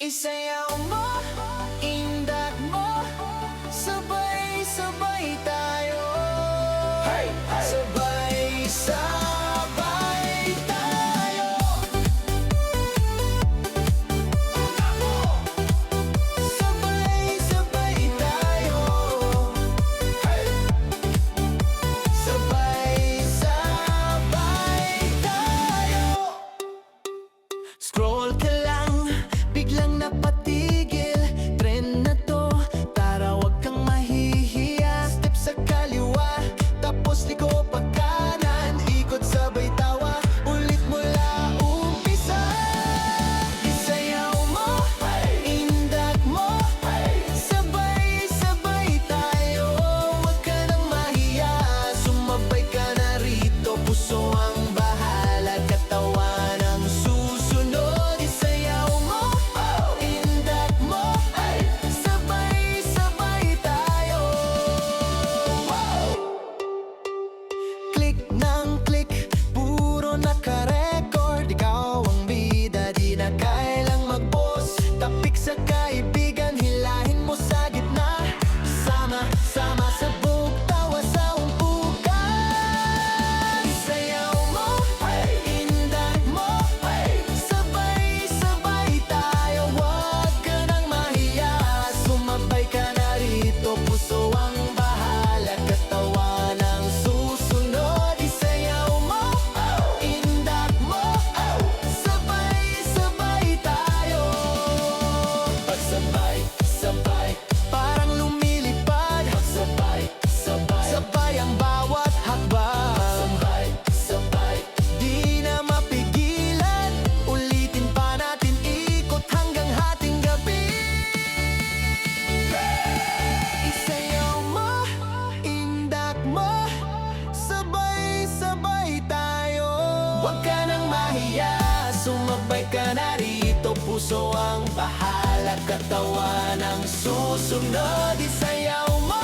Isayaw mo, indak mo, sabay-sabay tayo. Hey, hey. Sabay-sabay tayo. Sabay-sabay tayo. Hey. Sabay-sabay tayo. Scroll ka lang, biglang napatigil. Trend na to, tara wag kang mahihiya. Step sa kaliwa, tapos liko pa kanan. Ikot sabay tawa, ulit mula umpisa. Isayaw mo, indak mo, sabay-sabay tayo. Wag ka nang mahiya, sumabay ka na rito. Puso ang bahala, katawan ang susunod. Isayaw mo, indak mo, sabay-sabay tayo. Click ng click, puro naka-record. Ikaw ang bida, di na kailang mag-pause. Tapik sa kaibigan, hilahin mo sa gitna. Sama-sama sabog, tawa sa umpukan. Isayaw mo, indak mo, sabay-sabay tayo. Huwag ka nang mahiya, sumabay ka na rito. Puso ang bahala, katawan ang susunod. Isayaw mo, indak mo, sabay-sabay tayo. Pagsabay-sabay, parang lumilipad. Pagsabay-sabay, sabay ang bawat hakbang. Pagsabay-sabay, di na mapigilan. Ulitin pa natin, ikot hanggang hating gabi. Isayaw mo, indak mo, sabay-sabay tayo. Huwag ka nang mahiya, sumabay ka na rito. Puso ang bahala, katawan ang susunod. Isayaw mo,